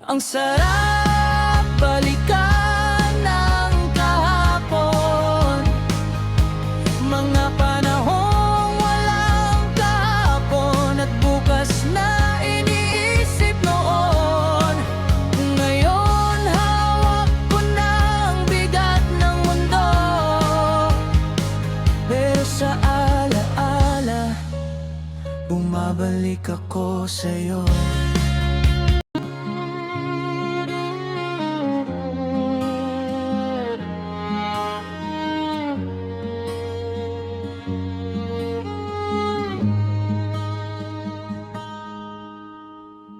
Ang sarap balikan ng kahapon, mga panahong walang kahapon at bukas na iniisip noon. Ngayon hawak ko na ang bigat ng mundo, pero sa alaala bumabalik ako sa'yo.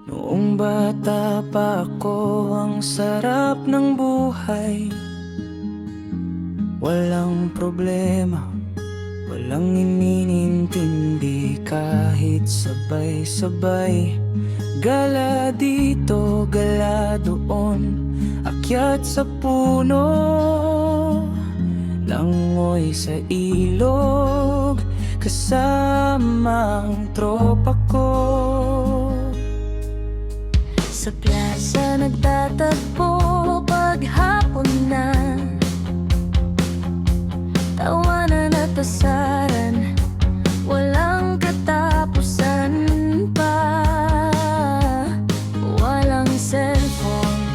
Noong bata pa ako, ang sarap ng buhay. Walang problema, walang ininintindi, kahit sabay-sabay. Gala dito, gala doon, akyat sa puno, langoy sa ilog, kasama ang tropa ko. Sa plaza nagtatagpo paghapon na, tawanan at asaran, walang katapusan pa. Walang cellphone,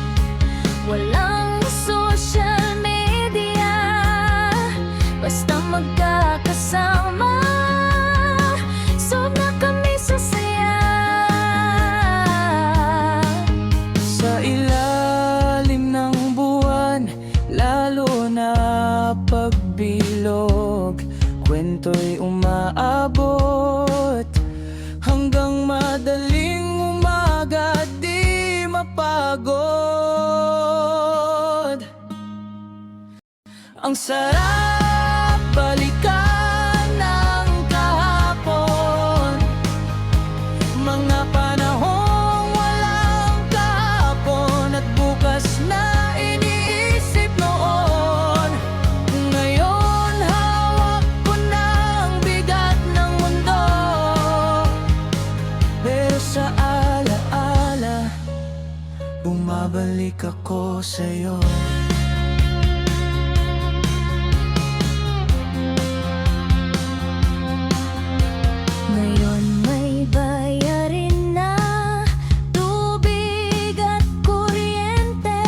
walang social media, basta magkakasama, sob na kami sa saya. Sa ilalim ng buwan, lalo na pagbilog, kwento'y umaabot hanggang madaling umaga, di mapagod. Ang sarap balikan ng kahapon, mga panahong walang kahapon at bukas na iniisip noon. Ngayon hawak ko na ang bigat ng mundo, pero sa alaala bumabalik ako sa'yo. Ngayon may bayarin na tubig at kuryente,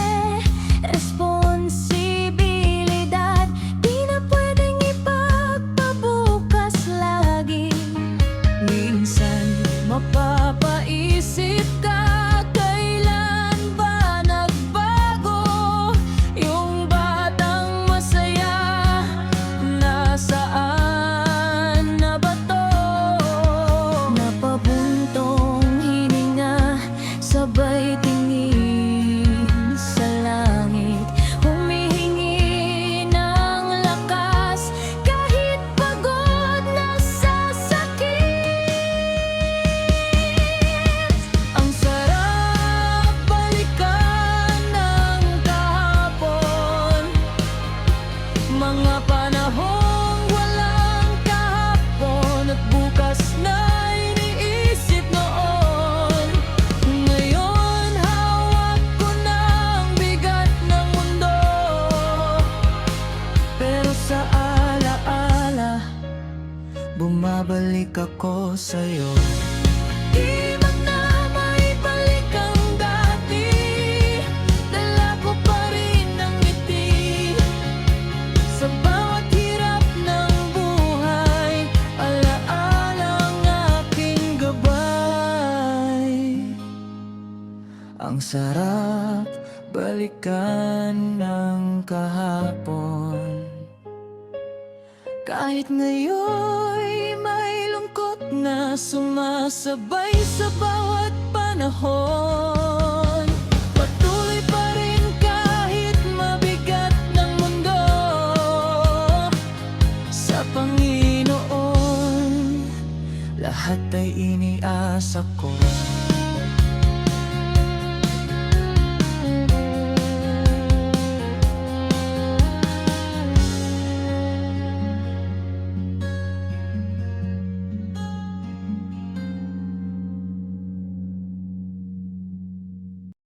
responsibilidad, di na pwedeng ipagpabukas lagi. Minsan mapapaisip ka, kailan ba nagbago? Yung batang masaya, nasaan na ba to? Napabuntong hininga, sabay tingin sa langit, humihingi ng lakas kahit pagod na sa sakit. Ang sarap balikan ng kahapon, mga panahong walang kahapon at bukas na iniisip noon. Ngayon hawak ko na ang bigat ng mundo, pero sa alaala bumabalik ako sa'yo. Di man na maibalik ang dati, dala ko pa rin ang ngiti. Sa bawat hirap ng buhay, alaala ang aking gabay. Ang sarap balikan ng kahapon, kahit ngayon'y may lungkot na sumasabay sa bawat panahon.